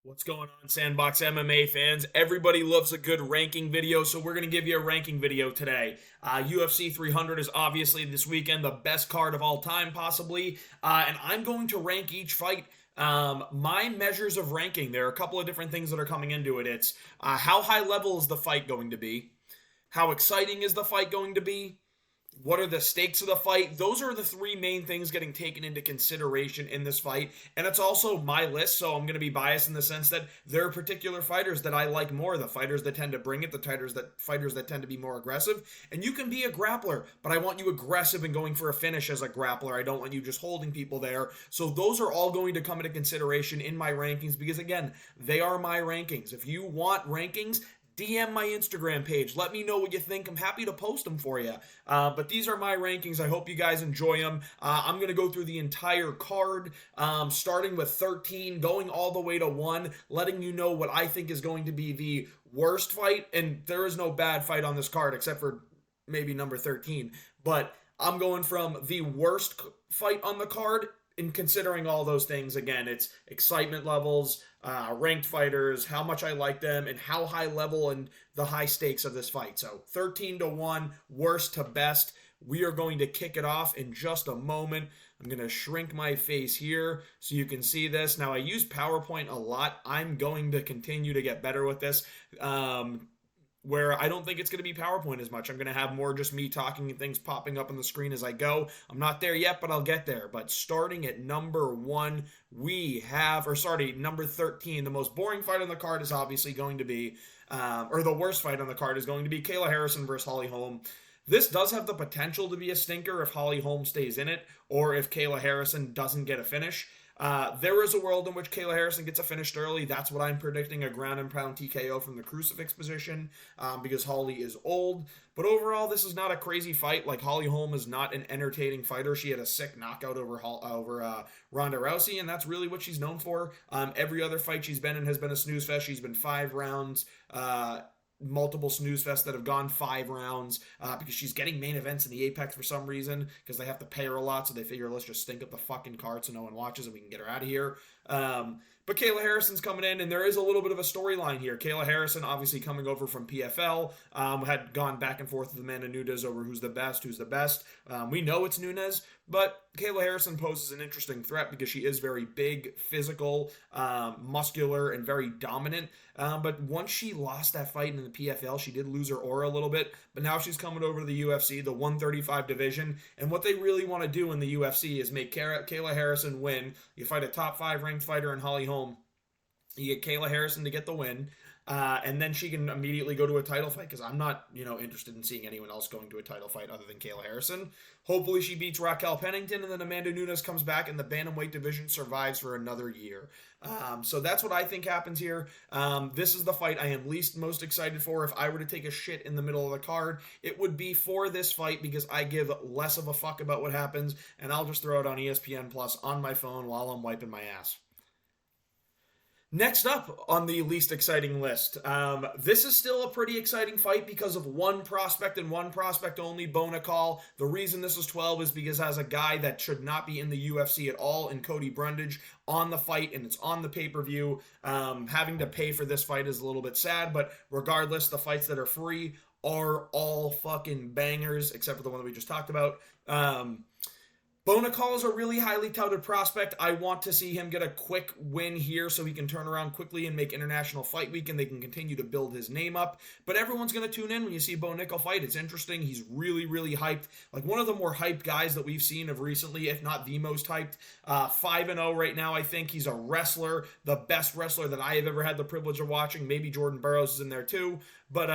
What's going on, Sandbox MMA fans? Everybody loves a good ranking video, so we're going to give you a ranking video today. UFC 300 is obviously this weekend the best card of all time, possibly, and I'm going to rank each fight. My measures of ranking, there are a couple of different things that are coming into it. It's how high level is the fight going to be? How exciting is the fight going to be? What are the stakes of the fight? Those are the three main things getting taken into consideration in this fight. And it's also my list, so I'm going to be biased in the sense that there are particular fighters that I like more, the fighters that tend to bring it, the fighters that tend to be more aggressive. And you can be a grappler, but I want you aggressive and going for a finish as a grappler. I don't want you just holding people there. So those are all going to come into consideration in my rankings because, again, they are my rankings. If you want rankings, DM my Instagram page. Let me know what you think. I'm happy to post them for you. But these are my rankings. I hope you guys enjoy them. I'm going to go through the entire card, starting with 13, going all the way to 1, letting you know what I think is going to be the worst fight. And there is no bad fight on this card except for maybe number 13. But I'm going from the worst fight on the card. In considering all those things, again, it's excitement levels, ranked fighters, how much I like them, and how high level and the high stakes of this fight. So 13 to 1, worst to best. We are going to kick it off in just a moment. I'm going to shrink my face here so you can see this. Now, I use PowerPoint a lot. I'm going to continue to get better with this. Where I don't think it's going to be PowerPoint as much. I'm going to have more just me talking and things popping up on the screen as I go. I'm not there yet, but I'll get there. But starting at number 1, number 13. The most boring fight on the card is obviously going to be, or the worst fight on the card is going to be Kayla Harrison versus Holly Holm. This does have the potential to be a stinker if Holly Holm stays in it, or if Kayla Harrison doesn't get a finish. There is a world in which Kayla Harrison gets a finished early. That's what I'm predicting, a ground and pound TKO from the crucifix position, because Holly is old. But overall, this is not a crazy fight. Like, Holly Holm is not an entertaining fighter. She had a sick knockout over Ronda Rousey, and that's really what she's known for. Every other fight she's been in has been a snooze fest. She's been 5 rounds. Multiple snooze fests that have gone 5 rounds because she's getting main events in the Apex for some reason because they have to pay her a lot, so they figure let's just stink up the fucking card so no one watches and we can get her out of here. But Kayla Harrison's coming in, and there is a little bit of a storyline here. Kayla Harrison, obviously coming over from PFL, had gone back and forth with Amanda Nunes over who's the best. We know it's Nunes, but Kayla Harrison poses an interesting threat because she is very big, physical, muscular, and very dominant. But once she lost that fight in the PFL, she did lose her aura a little bit. But now she's coming over to the UFC, the 135 division. And what they really want to do in the UFC is make Kayla Harrison win. You fight a top 5 ranked fighter in Holly Holm. You get Kayla Harrison to get the win. And then she can immediately go to a title fight because I'm not, interested in seeing anyone else going to a title fight other than Kayla Harrison. Hopefully she beats Raquel Pennington, and then Amanda Nunes comes back and the bantamweight division survives for another year. So that's what I think happens here. This is the fight I am most excited for. If I were to take a shit in the middle of the card, it would be for this fight because I give less of a fuck about what happens, and I'll just throw it on ESPN Plus on my phone while I'm wiping my ass. Next up on the least exciting list, this is still a pretty exciting fight because of one prospect and one prospect only, Bonacall. The reason this is 12 is because it has a guy that should not be in the UFC at all in Cody Brundage on the fight, and it's on the pay-per-view. Having to pay for this fight is a little bit sad, but regardless, the fights that are free are all fucking bangers, except for the one that we just talked about. Bonacall is a really highly touted prospect. I want to see him get a quick win here so he can turn around quickly and make International Fight Week and they can continue to build his name up. But everyone's going to tune in when you see Bo Nickel fight. It's interesting. He's really, really hyped. Like one of the more hyped guys that we've seen of recently, if not the most hyped. 5-0 right now, I think. He's a wrestler, the best wrestler that I have ever had the privilege of watching. Maybe Jordan Burroughs is in there too. But,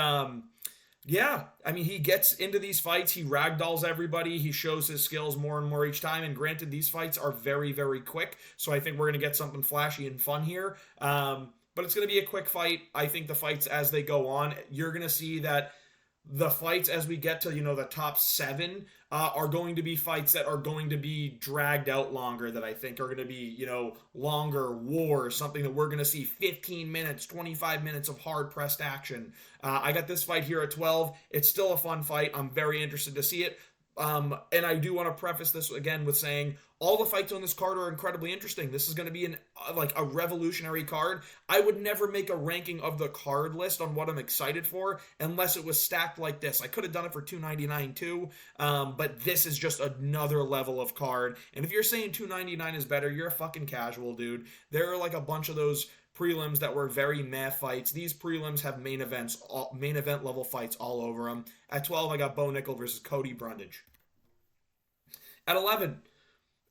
yeah, I mean, he gets into these fights, he ragdolls everybody, he shows his skills more and more each time, and granted, these fights are very, very quick, so I think we're going to get something flashy and fun here, but it's going to be a quick fight. I think the fights as they go on, you're going to see that the fights as we get to, the top 7 are going to be fights that are going to be dragged out longer, that I think are going to be, longer wars, something that we're going to see 15 minutes, 25 minutes of hard-pressed action. I got this fight here at 12. It's still a fun fight. I'm very interested to see it. And I do want to preface this again with saying All the fights on this card are incredibly interesting. This is going to be like a revolutionary card. I would never make a ranking of the card list on what I'm excited for unless it was stacked like this. I could have done it for $299 too, but this is just another level of card. And if you're saying $299 is better, you're a fucking casual, dude. There are like a bunch of ththose prelims that were very meh fights. These prelims have main event level fights all over them. At 12, I got Bo Nickel versus Cody Brundage. At 11,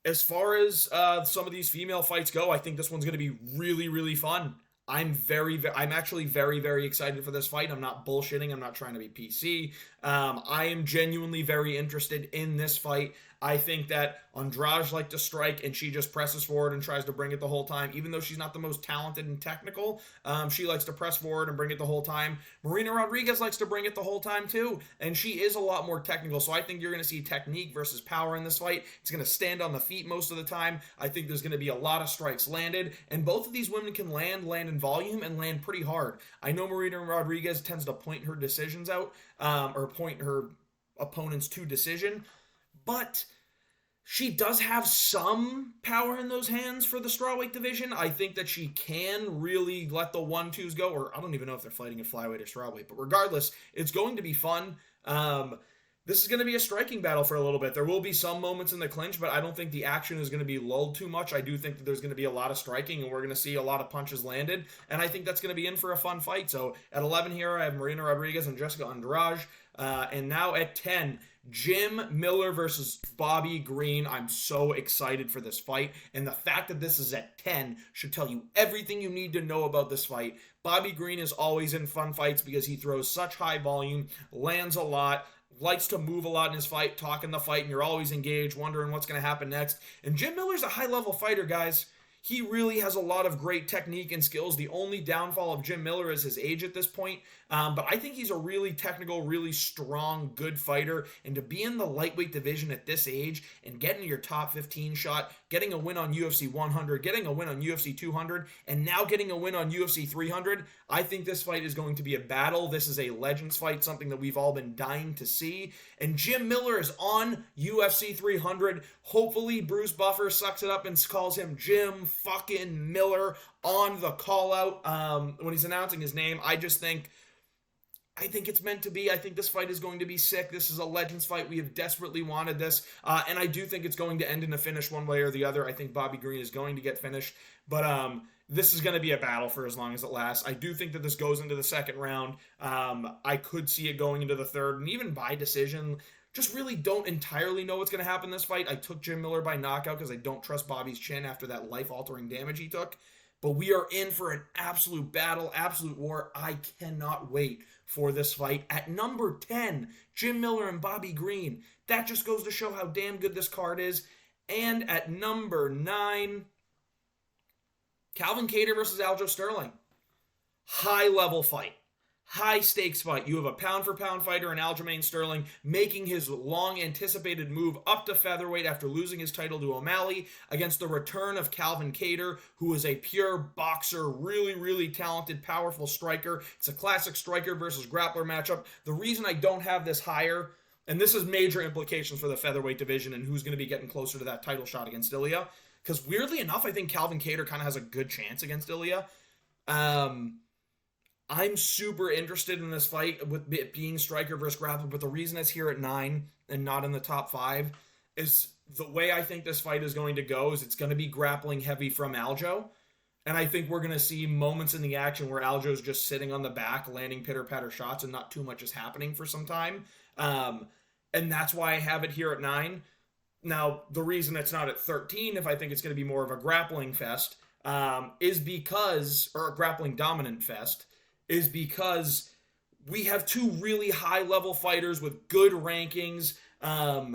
as far as some of these female fights go, I think this one's going to be really, really fun. I'm actually very, very excited for this fight. I'm not bullshitting. I'm not trying to be PC. I am genuinely very interested in this fight. I think that Andrade likes to strike, and she just presses forward and tries to bring it the whole time. Even though she's not the most talented and technical, she likes to press forward and bring it the whole time. Marina Rodriguez likes to bring it the whole time too, and she is a lot more technical. So I think you're going to see technique versus power in this fight. It's going to stand on the feet most of the time. I think there's going to be a lot of strikes landed, and both of these women can land in volume, and land pretty hard. I know Marina Rodriguez tends to point her decisions out, or point her opponents to decision, but she does have some power in those hands for the strawweight division. I think that she can really let the 1-2s go, or I don't even know if they're fighting at flyweight or strawweight, but regardless, it's going to be fun. This is going to be a striking battle for a little bit. There will be some moments in the clinch, but I don't think the action is going to be lulled too much. I do think that there's going to be a lot of striking, and we're going to see a lot of punches landed, and I think that's going to be in for a fun fight. So at 11 here, I have Marina Rodriguez and Jessica Andrade. And now at 10, Jim Miller versus Bobby Green. I'm so excited for this fight, and the fact that this is at 10 should tell you everything you need to know about this fight. Bobby Green is always in fun fights because he throws such high volume, lands a lot, likes to move a lot in his fight, talk in the fight, and you're always engaged, wondering what's going to happen next. And Jim Miller's a high-level fighter, guys. He really has a lot of great technique and skills. The only downfall of Jim Miller is his age at this point. But I think he's a really technical, really strong, good fighter. And to be in the lightweight division at this age and getting your top 15 shot, getting a win on UFC 100, getting a win on UFC 200, and now getting a win on UFC 300, I think this fight is going to be a battle. This is a Legends fight, something that we've all been dying to see. And Jim Miller is on UFC 300. Hopefully Bruce Buffer sucks it up and calls him Jim fucking Miller on the call out when he's announcing his name. I think it's meant to be. I think this fight is going to be sick. This is a Legends fight. We have desperately wanted this. And I do think it's going to end in a finish one way or the other. I think Bobby Green is going to get finished. But this is going to be a battle for as long as it lasts. I do think that this goes into the second round. I could see it going into the third, and even by decision. Just really don't entirely know what's going to happen in this fight. I took Jim Miller by knockout because I don't trust Bobby's chin after that life-altering damage he took. But we are in for an absolute battle, absolute war. I cannot wait for this fight. At number 10, Jim Miller and Bobby Green. That just goes to show how damn good this card is. And at number 9, Calvin Kattar versus Aljo Sterling. High-level fight. High-stakes fight. You have a pound-for-pound fighter in Aljamain Sterling making his long-anticipated move up to featherweight after losing his title to O'Malley against the return of Calvin Kattar, who is a pure boxer, really, really talented, powerful striker. It's a classic striker versus grappler matchup. The reason I don't have this higher, and this has major implications for the featherweight division and who's going to be getting closer to that title shot against Ilya, because weirdly enough, I think Calvin Kattar kind of has a good chance against Ilya. I'm super interested in this fight with it being striker versus grappler, but the reason it's here at 9 and not in the top 5 is the way I think this fight is going to go is it's going to be grappling heavy from Aljo, and I think we're going to see moments in the action where Aljo's just sitting on the back, landing pitter-patter shots, and not too much is happening for some time, and that's why I have it here at 9. Now, the reason it's not at 13, if I think it's going to be more of a grappling fest, is because, or a grappling dominant fest, is because we have two really high-level fighters with good rankings. I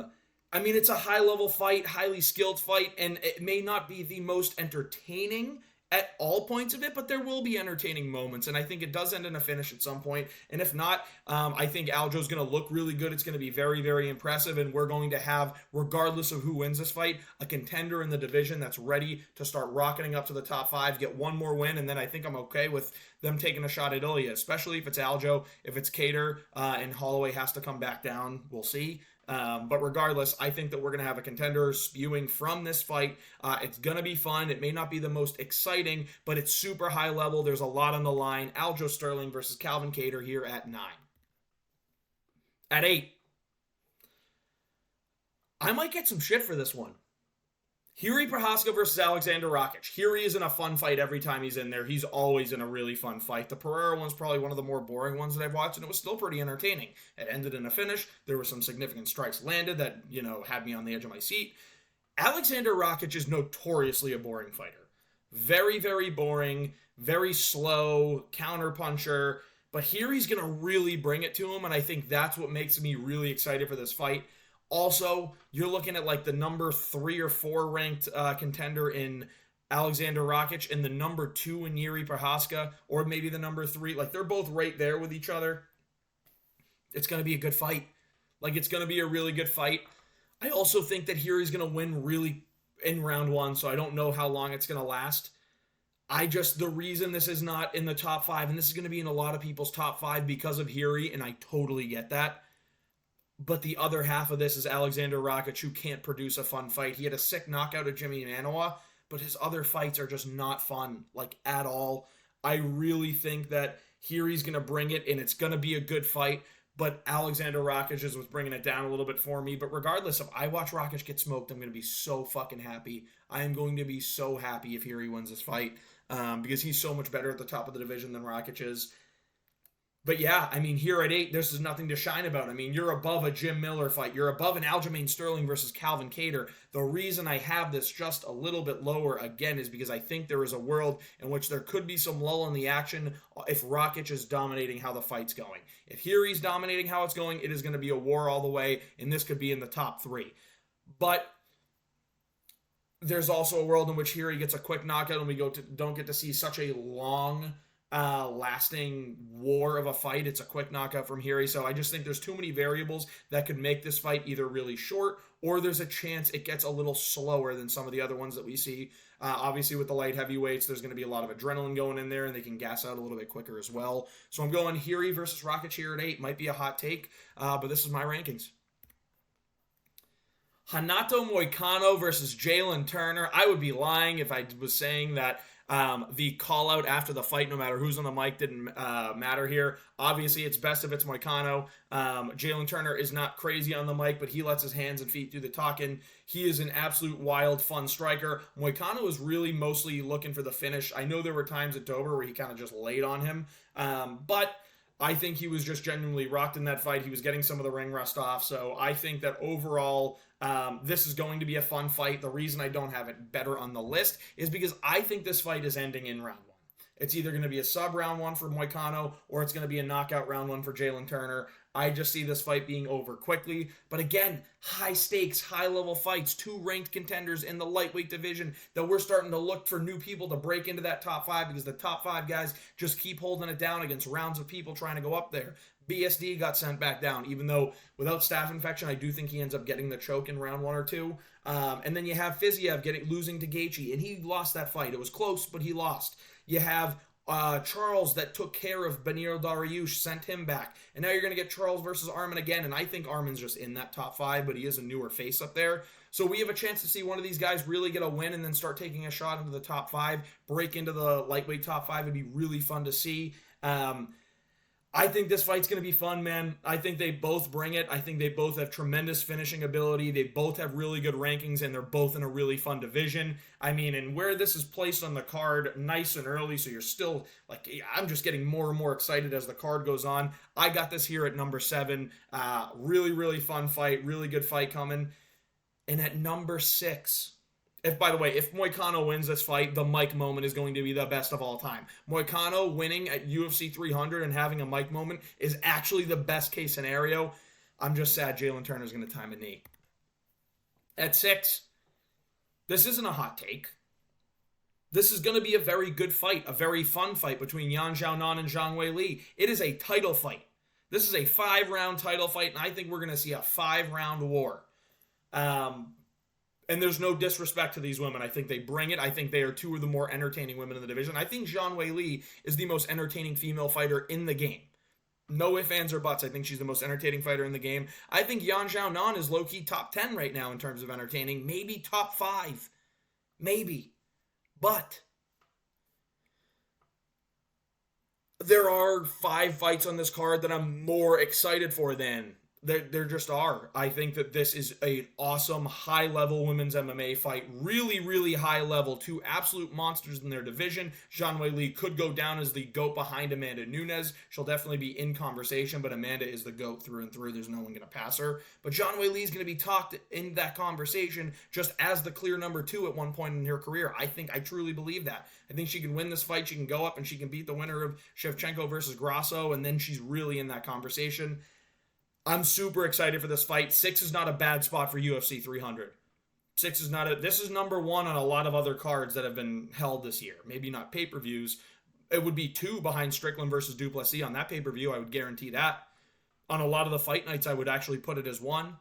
mean, it's a high-level fight, highly skilled fight, and it may not be the most entertaining at all points of it, but there will be entertaining moments, and I think it does end in a finish at some point, and if not, I think Aljo's going to look really good. It's going to be very, very impressive, and we're going to have, regardless of who wins this fight, a contender in the division that's ready to start rocketing up to the top 5, get one more win, and then I think I'm okay with them taking a shot at Ilya, especially if it's Aljo. If it's Kattar and Holloway has to come back down, we'll see. But regardless, I think that we're going to have a contender spewing from this fight. It's going to be fun. It may not be the most exciting, but it's super high level. There's a lot on the line. Aljamain Sterling versus Calvin Kattar here at 9. At 8, I might get some shit for this one. Jiri Prochazka versus Alexander Rakic. Jiri is in a fun fight every time he's in there. He's always in a really fun fight. The Pereira one's probably one of the more boring ones that I've watched, and it was still pretty entertaining. It ended in a finish. There were some significant strikes landed that, had me on the edge of my seat. Alexander Rakic is notoriously a boring fighter. Very, very boring, very slow, counterpuncher. But here he's going to really bring it to him, and I think that's what makes me really excited for this fight. Also, you're looking at like the number 3 or 4 ranked contender in Alexander Rakic and the number 2 in Jiri Prochazka, or maybe the number 3. Like, they're both right there with each other. It's going to be a good fight. Like, it's going to be a really good fight. I also think that Jiri's going to win really in round 1, so I don't know how long it's going to last. The reason this is not in the top 5, and this is going to be in a lot of people's top 5 because of Jiri, and I totally get that. But the other half of this is Alexander Rakic, who can't produce a fun fight. He had a sick knockout of Jimmy Manoa, but his other fights are just not fun, like, at all. I really think that Jiri's going to bring it, and it's going to be a good fight, but Alexander Rakic was bringing it down a little bit for me. But regardless, if I watch Rakic get smoked, I'm going to be so fucking happy. I am going to be so happy if Jiri wins this fight, because he's so much better at the top of the division than Rakic is. But yeah, I mean, here at 8, this is nothing to shine about. I mean, you're above a Jim Miller fight. You're above an Aljamain Sterling versus Calvin Kattar. The reason I have this just a little bit lower, again, is because I think there is a world in which there could be some lull in the action if Rakic is dominating how the fight's going. If Jiri's dominating how it's going, it is going to be a war all the way, and this could be in the top 3. But there's also a world in which Jiri gets a quick knockout and we don't get to see such a long lasting war of a fight. It's a quick knockout from Jiri. So I just think there's too many variables that could make this fight either really short or there's a chance it gets a little slower than some of the other ones that we see. Obviously with the light heavyweights, there's going to be a lot of adrenaline going in there and they can gas out a little bit quicker as well. So I'm going Jiri versus Rakic here at 8. Might be a hot take, but this is my rankings. Renato Moicano versus Jalen Turner. I would be lying if I was saying that the call out after the fight, no matter who's on the mic, didn't matter here. Obviously, it's best if it's Moicano. Jalen Turner is not crazy on the mic, but he lets his hands and feet do the talking. He is an absolute wild, fun striker. Moicano is really mostly looking for the finish. I know there were times at Dover where he kind of just laid on him, but I think he was just genuinely rocked in that fight. He was getting some of the ring rust off, so I think that overall, this is going to be a fun fight. The reason I don't have it better on the list is because I think this fight is ending in round 1. It's either going to be a sub round 1 for Moicano or it's going to be a knockout round 1 for Jalen Turner. I just see this fight being over quickly. But again, high stakes, high level fights, 2 ranked contenders in the lightweight division that we're starting to look for new people to break into that top 5 because the top 5 guys just keep holding it down against rounds of people trying to go up there. BSD got sent back down, even though without staph infection, I do think he ends up getting the choke in round 1 or 2. And then you have Fiziev losing to Gaethje, and he lost that fight. It was close, but he lost. You have Charles that took care of Beneil Dariush, sent him back. And now you're going to get Charles versus Arman again, and I think Arman's just in that top 5, but he is a newer face up there. So we have a chance to see one of these guys really get a win and then start taking a shot into the top 5, break into the lightweight top 5. It'd be really fun to see. I think this fight's going to be fun, man. I think they both bring it. I think they both have tremendous finishing ability. They both have really good rankings, and they're both in a really fun division. I mean, and where this is placed on the card nice and early, so you're still, like, I'm just getting more and more excited as the card goes on. I got this here at number 7. Really, really fun fight. Really good fight coming. And at number 6... By the way, if Moicano wins this fight, the Mike moment is going to be the best of all time. Moicano winning at UFC 300 and having a Mike moment is actually the best case scenario. I'm just sad Jalen Turner is going to time a knee. At 6, this isn't a hot take. This is going to be a very good fight, a very fun fight between Yan Xiaonan and Zhang Weili. It is a title fight. This is a 5-round title fight, and I think we're going to see a 5-round war. And there's no disrespect to these women. I think they bring it. I think they are 2 of the more entertaining women in the division. I think Zhang Weili is the most entertaining female fighter in the game. No ifs, ands, or buts. I think she's the most entertaining fighter in the game. I think Yan Xiaonan is low-key top 10 right now in terms of entertaining. Maybe top 5. Maybe. But there are 5 fights on this card that I'm more excited for than. There just are. I think that this is an awesome high-level women's MMA fight. Really, really high level. 2 absolute monsters in their division. Zhang Weili could go down as the GOAT behind Amanda Nunes. She'll definitely be in conversation, but Amanda is the GOAT through and through. There's no one going to pass her. But Zhang Weili is going to be talked in that conversation just as the clear number 2 at one point in her career. I truly believe that. I think she can win this fight. She can go up and she can beat the winner of Shevchenko versus Grasso, and then she's really in that conversation. I'm super excited for this fight. 6 is not a bad spot for UFC 300. 6 is not this is number 1 on a lot of other cards that have been held this year. Maybe not pay-per-views. It would be 2 behind Strickland versus Duplessis on that pay-per-view. I would guarantee that. On a lot of the fight nights, I would actually put it as 1.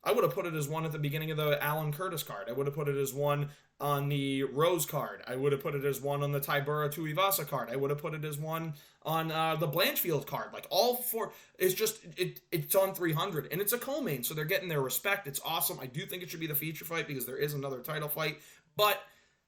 I would have put it as 1 at the beginning of the Alan Curtis card. I would have put it as 1 on the Rose card. I would have put it as 1 on the Tybura Tuivasa card. I would have put it as 1 on the Blanchfield card. Like, all 4, it's just, it's on 300, and it's a co-main, so they're getting their respect. It's awesome. I do think it should be the feature fight because there is another title fight, but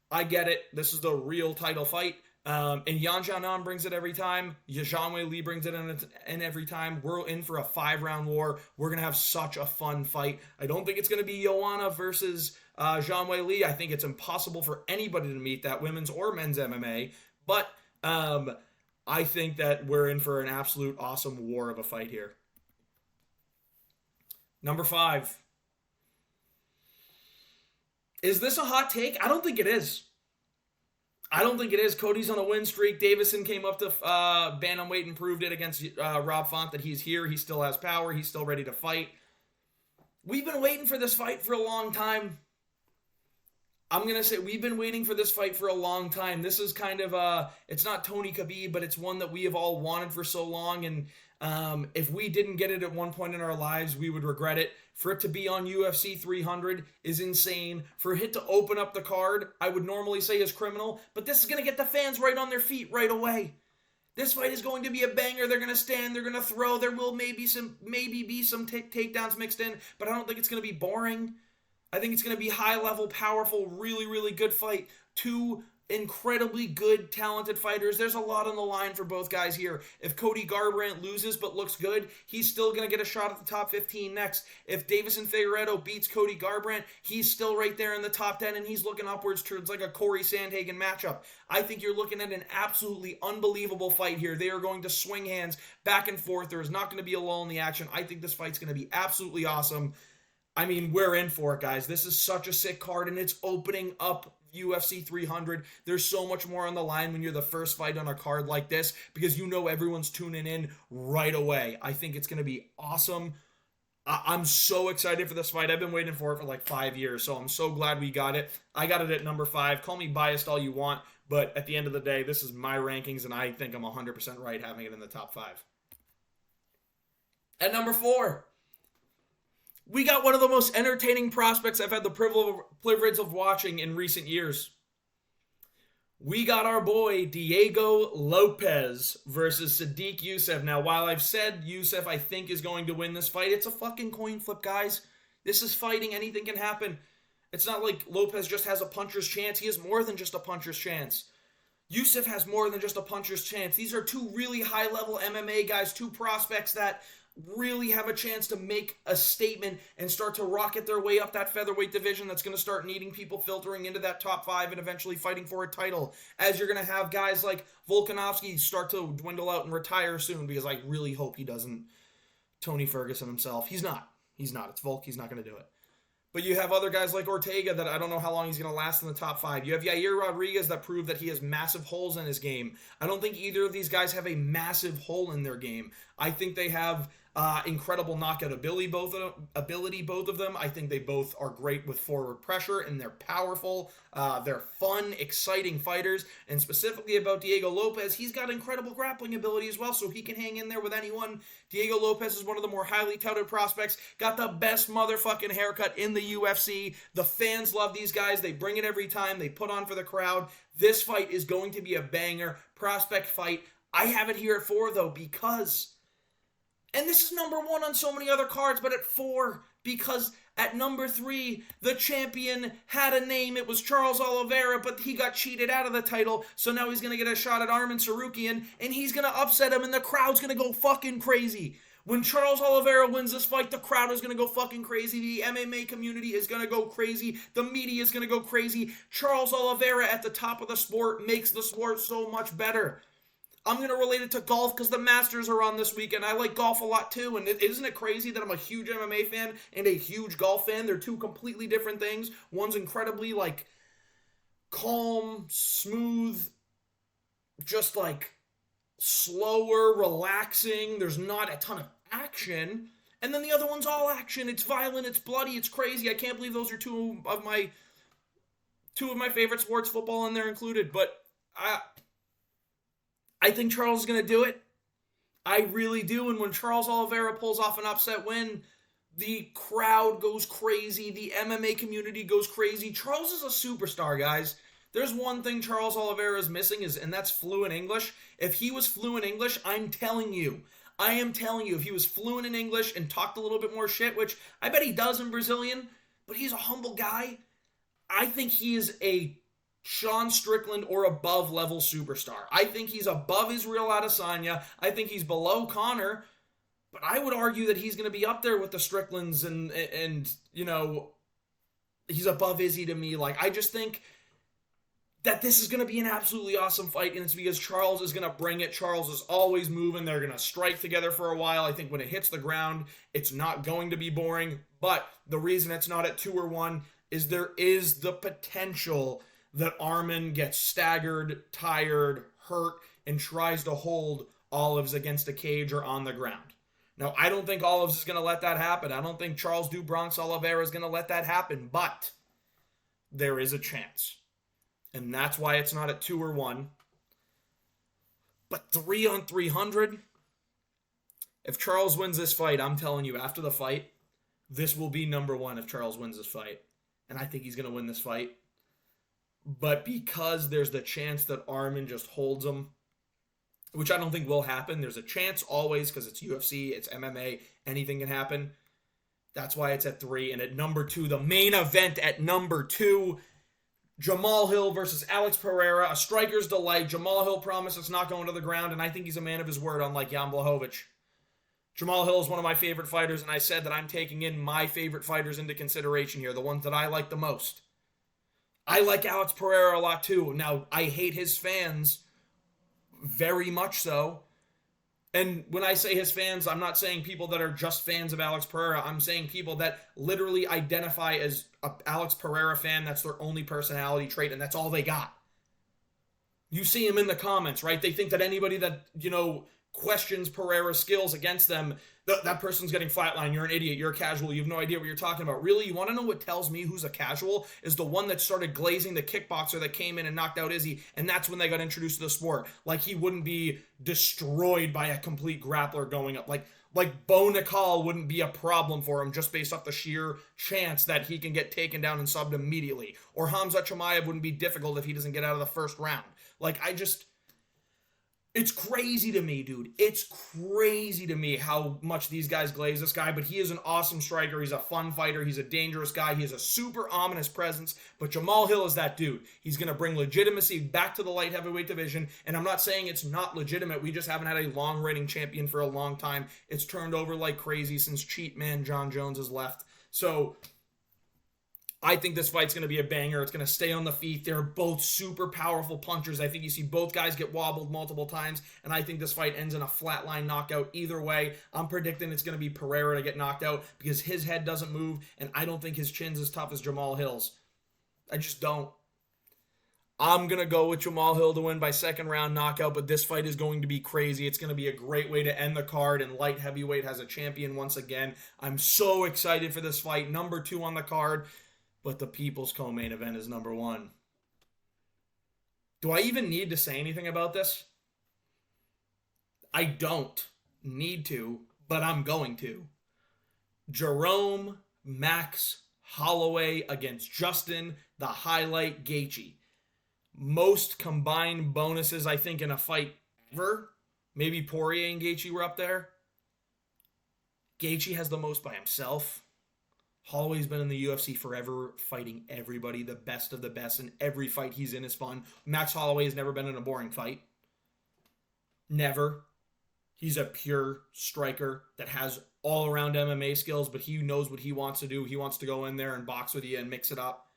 I get it. This is the real title fight. And Yan Xiaonan brings it every time. Zhang Weili brings it in every time. We're in for a 5-round war. We're going to have such a fun fight. I don't think it's going to be Joanna versus Zhang Weili. I think it's impossible for anybody to meet that, women's or men's MMA. But I think that we're in for an absolute awesome war of a fight here. Number 5. Is this a hot take? I don't think it is. I don't think it is. Cody's on a win streak. Davison came up to bantamweight and proved it against Rob Font that he's here. He still has power. He's still ready to fight. We've been waiting for this fight for a long time. I'm going to say we've been waiting for this fight for a long time. This is kind of it's not Tony Khabib, but it's one that we have all wanted for so long. And if we didn't get it at one point in our lives, we would regret it. For it to be on UFC 300 is insane. For it to open up the card, I would normally say is criminal, but this is going to get the fans right on their feet right away. This fight is going to be a banger. They're going to stand, they're going to throw. There will maybe be some takedowns mixed in, but I don't think it's going to be boring. I think it's going to be high-level, powerful, really, really good fight. 2 incredibly good, talented fighters. There's a lot on the line for both guys here. If Cody Garbrandt loses but looks good, he's still going to get a shot at the top 15 next. If Davison Figueiredo beats Cody Garbrandt, he's still right there in the top 10, and he's looking upwards towards like a Corey Sandhagen matchup. I think you're looking at an absolutely unbelievable fight here. They are going to swing hands back and forth. There is not going to be a lull in the action. I think this fight's going to be absolutely awesome. I mean, we're in for it, guys. This is such a sick card, and it's opening up UFC 300. There's so much more on the line when you're the first fight on a card like this because you know everyone's tuning in right away. I think it's going to be awesome. I'm so excited for this fight. I've been waiting for it for like 5 years, so I'm so glad we got it. I got it at number 5. Call me biased all you want, but at the end of the day, this is my rankings, and I think I'm 100% right having it in the top 5. At number 4, we got one of the most entertaining prospects I've had the privilege of watching in recent years. We got our boy Diego Lopez versus Sodiq Yusuff. Now, while I've said Yusuff I think is going to win this fight, it's a fucking coin flip, guys. This is fighting. Anything can happen. It's not like Lopez just has a puncher's chance. He has more than just a puncher's chance. Yusuff has more than just a puncher's chance. These are 2 really high-level MMA guys, 2 prospects that really have a chance to make a statement and start to rocket their way up that featherweight division that's going to start needing people filtering into that top 5 and eventually fighting for a title. As you're going to have guys like Volkanovski start to dwindle out and retire soon, because I really hope he doesn't Tony Ferguson himself. He's not. It's Volk. He's not going to do it. But you have other guys like Ortega that I don't know how long he's going to last in the top 5. You have Yair Rodriguez that proved that he has massive holes in his game. I don't think either of these guys have a massive hole in their game. I think they have incredible knockout ability, both of them. I think they both are great with forward pressure, and they're powerful. They're fun, exciting fighters. And specifically about Diego Lopez, he's got incredible grappling ability as well, so he can hang in there with anyone. Diego Lopez is one of the more highly touted prospects. Got the best motherfucking haircut in the UFC. The fans love these guys. They bring it every time. They put on for the crowd. This fight is going to be a banger prospect fight. I have it here at 4, though, because And this is number 1 on so many other cards, but at 4, because at number 3, the champion had a name. It was Charles Oliveira, but he got cheated out of the title, so now he's going to get a shot at Arman Tsarukyan, and he's going to upset him, and the crowd's going to go fucking crazy. When Charles Oliveira wins this fight, the crowd is going to go fucking crazy. The MMA community is going to go crazy. The media is going to go crazy. Charles Oliveira at the top of the sport makes the sport so much better. I'm going to relate it to golf because the Masters are on this weekend. I like golf a lot too, and isn't it crazy that I'm a huge MMA fan and a huge golf fan? They're two completely different things. One's incredibly, like, calm, smooth, just, like, slower, relaxing. There's not a ton of action. And then the other one's all action. It's violent, it's bloody, it's crazy. I can't believe those are two of my favorite sports, football in there included. But I think Charles is going to do it. I really do. And when Charles Oliveira pulls off an upset win, the crowd goes crazy. The MMA community goes crazy. Charles is a superstar, guys. There's one thing Charles Oliveira is missing, and that's fluent English. If he was fluent English, I am telling you, if he was fluent in English and talked a little bit more shit, which I bet he does in Brazilian, but he's a humble guy. I think he is a Sean Strickland or above level superstar. I think he's above Israel Adesanya. I think he's below Conor, but I would argue that he's going to be up there with the Stricklands and you know, he's above Izzy to me. Like, I just think that this is going to be an absolutely awesome fight, and it's because Charles is going to bring it. Charles is always moving. They're going to strike together for a while. I think when it hits the ground, it's not going to be boring, but the reason it's not at 2 or 1 is there is the potential that Arman gets staggered, tired, hurt, and tries to hold Olives against a cage or on the ground. Now, I don't think Olives is going to let that happen. I don't think Charles do Bronx Oliveira is going to let that happen, but there is a chance. And that's why it's not at 2 or 1. But 3 on 300, if Charles wins this fight, I'm telling you, after the fight, this will be number 1 if Charles wins this fight. And I think he's going to win this fight. But because there's the chance that Arman just holds him, which I don't think will happen, there's a chance always because it's UFC, it's MMA, anything can happen. That's why it's at 3. And at number 2, the main event at number 2, Jamal Hill versus Alex Pereira, a striker's delight. Jamal Hill promised it's not going to the ground, and I think he's a man of his word, unlike Jan Blachowicz. Jamal Hill is one of my favorite fighters, and I said that I'm taking in my favorite fighters into consideration here, the ones that I like the most. I like Alex Pereira a lot too. Now, I hate his fans very much so. And when I say his fans, I'm not saying people that are just fans of Alex Pereira. I'm saying people that literally identify as a Alex Pereira fan. That's their only personality trait, and that's all they got. You see him in the comments, right? They think that anybody that, questions Pereira's skills against them, that person's getting flatlined. You're an idiot. You're a casual. You have no idea what you're talking about. Really, you want to know what tells me who's a casual? Is the one that started glazing the kickboxer that came in and knocked out Izzy, and that's when they got introduced to the sport. Like, he wouldn't be destroyed by a complete grappler going up. Like Bo Nickal wouldn't be a problem for him just based off the sheer chance that he can get taken down and subbed immediately. Or Hamza Chimaev wouldn't be difficult if he doesn't get out of the first round. It's crazy to me, dude. It's crazy to me how much these guys glaze this guy, but he is an awesome striker. He's a fun fighter. He's a dangerous guy. He has a super ominous presence, but Jamal Hill is that dude. He's going to bring legitimacy back to the light heavyweight division, and I'm not saying it's not legitimate. We just haven't had a long reigning champion for a long time. It's turned over like crazy since cheat man John Jones has left. So I think this fight's going to be a banger. It's going to stay on the feet. They're both super powerful punchers. I think you see both guys get wobbled multiple times, and I think this fight ends in a flatline knockout either way. I'm predicting it's going to be Pereira to get knocked out because his head doesn't move, and I don't think his chin's as tough as Jamal Hill's. I just don't. I'm going to go with Jamal Hill to win by second round knockout, but this fight is going to be crazy. It's going to be a great way to end the card, and light heavyweight has a champion once again. I'm so excited for this fight. Number 2 on the card. But the people's co-main event is number 1. Do I even need to say anything about this? I don't need to, but I'm going to. Jerome Max Holloway against Justin the Highlight Gaethje. Most combined bonuses, I think, in a fight ever. Maybe Poirier and Gaethje were up there. Gaethje has the most by himself. Holloway's been in the UFC forever, fighting everybody, the best of the best, and every fight he's in is fun. Max Holloway has never been in a boring fight. Never. He's a pure striker that has all-around MMA skills, but he knows what he wants to do. He wants to go in there and box with you and mix it up.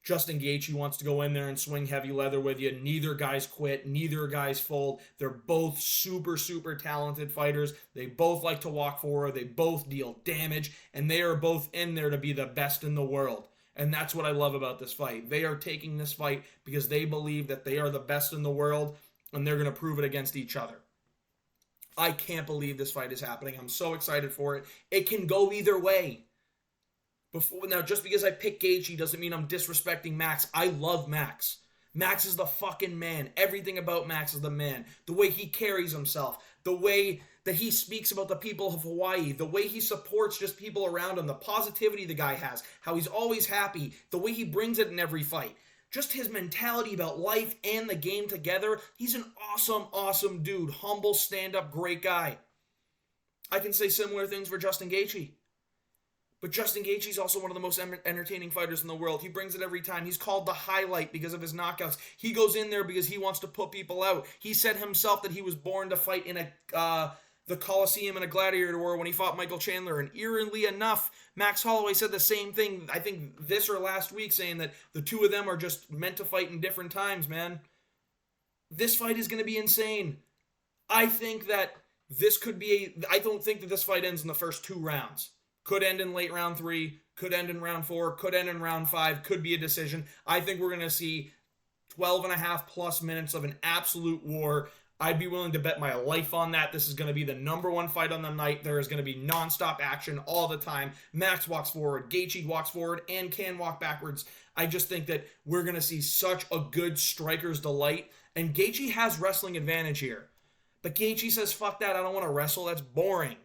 Justin Gaethje wants to go in there and swing heavy leather with you. Neither guy's quit. Neither guy's fold. They're both super, super talented fighters. They both like to walk forward. They both deal damage. And they are both in there to be the best in the world. And that's what I love about this fight. They are taking this fight because they believe that they are the best in the world. And they're going to prove it against each other. I can't believe this fight is happening. I'm so excited for it. It can go either way. Now, just because I pick Gaethje doesn't mean I'm disrespecting Max. I love Max. Max is the fucking man. Everything about Max is the man. The way he carries himself. The way that he speaks about the people of Hawaii. The way he supports just people around him. The positivity the guy has. How he's always happy. The way he brings it in every fight. Just his mentality about life and the game together. He's an awesome, awesome dude. Humble, stand-up, great guy. I can say similar things for Justin Gaethje. But Justin Gaethje is also one of the most entertaining fighters in the world. He brings it every time. He's called the highlight because of his knockouts. He goes in there because he wants to put people out. He said himself that he was born to fight in the Coliseum in a gladiator war when he fought Michael Chandler. And eerily enough, Max Holloway said the same thing, I think this or last week, saying that the two of them are just meant to fight in different times, man. This fight is going to be insane. I think that this could be I don't think that this fight ends in the first 2 rounds. Could end in late round 3, could end in round 4, could end in round 5, could be a decision. I think we're going to see 12 and a half plus minutes of an absolute war. I'd be willing to bet my life on that. This is going to be the number 1 fight on the night. There is going to be nonstop action all the time. Max walks forward, Gaethje walks forward, and can walk backwards. I just think that we're going to see such a good striker's delight. And Gaethje has wrestling advantage here. But Gaethje says, fuck that, I don't want to wrestle. That's boring.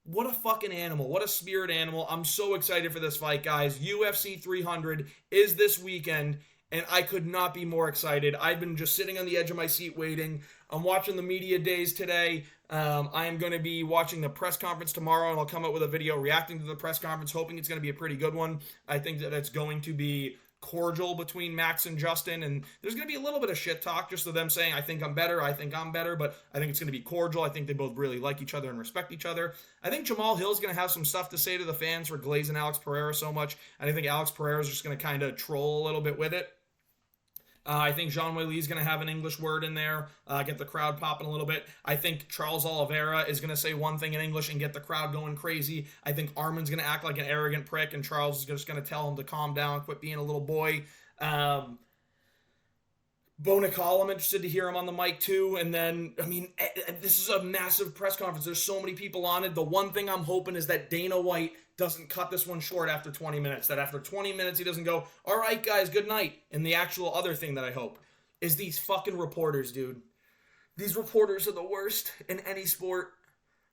What a fucking animal. What a spirit animal. I'm so excited for this fight, guys. UFC 300 is this weekend, and I could not be more excited. I've been just sitting on the edge of my seat waiting. I'm watching the media days today. I am going to be watching the press conference tomorrow, and I'll come out with a video reacting to the press conference, hoping it's going to be a pretty good one. I think that it's going to be cordial between Max and Justin, and there's going to be a little bit of shit talk, just of them saying, I think I'm better, I think I'm better, but I think it's going to be cordial. I think they both really like each other and respect each other. I think Jamal Hill's going to have some stuff to say to the fans for glazing Alex Pereira so much, and I think Alex Pereira is just going to kind of troll a little bit with it. I think Jean Weili is going to have an English word in there, get the crowd popping a little bit. I think Charles Oliveira is going to say one thing in English and get the crowd going crazy. I think Armin's going to act like an arrogant prick, and Charles is just going to tell him to calm down, quit being a little boy. Bo Nicol, I'm interested to hear him on the mic too. And then, I mean, this is a massive press conference. There's so many people on it. The one thing I'm hoping is that Dana White doesn't cut this one short after 20 minutes. That after 20 minutes, he doesn't go, all right, guys, good night. And the actual other thing that I hope is these fucking reporters, dude. These reporters are the worst in any sport.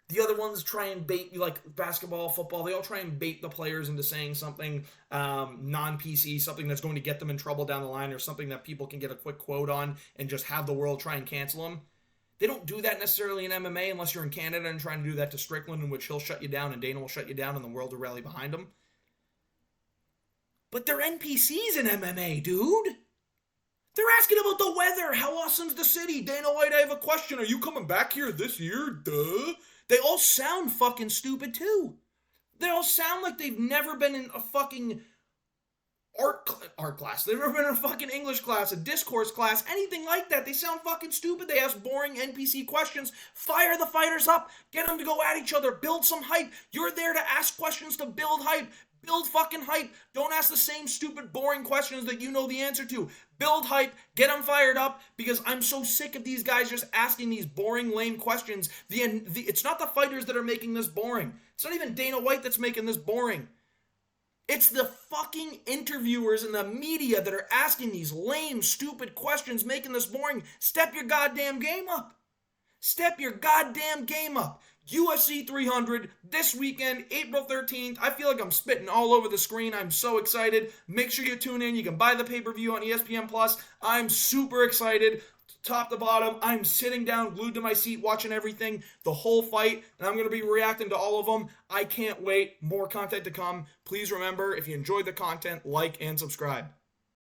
The other ones try and bait you, like basketball, football. They all try and bait the players into saying something non-PC, something that's going to get them in trouble down the line, or something that people can get a quick quote on and just have the world try and cancel them. They don't do that necessarily in MMA unless you're in Canada and trying to do that to Strickland, in which he'll shut you down and Dana will shut you down and the world will rally behind him. But they're NPCs in MMA, dude. They're asking about the weather. How awesome's the city? Dana White, I have a question. Are you coming back here this year? Duh. They all sound fucking stupid, too. They all sound like they've never been in a fucking art class. They've never been in a fucking English class, a discourse class, anything like that. They sound fucking stupid. They ask boring NPC questions. Fire the fighters up. Get them to go at each other. Build some hype. You're there to ask questions to build hype. Build fucking hype. Don't ask the same stupid, boring questions that you know the answer to. Build hype. Get them fired up, because I'm so sick of these guys just asking these boring, lame questions. It's not the fighters that are making this boring. It's not even Dana White that's making this boring. It's the fucking interviewers and the media that are asking these lame, stupid questions, making this boring. Step your goddamn game up. Step your goddamn game up. UFC 300 this weekend, April 13th. I feel like I'm spitting all over the screen. I'm so excited. Make sure you tune in. You can buy the pay-per-view on ESPN Plus. I'm super excited. Top to bottom, I'm sitting down, glued to my seat, watching everything, the whole fight, and I'm going to be reacting to all of them. I can't wait. More content to come. Please remember, if you enjoyed the content, like and subscribe.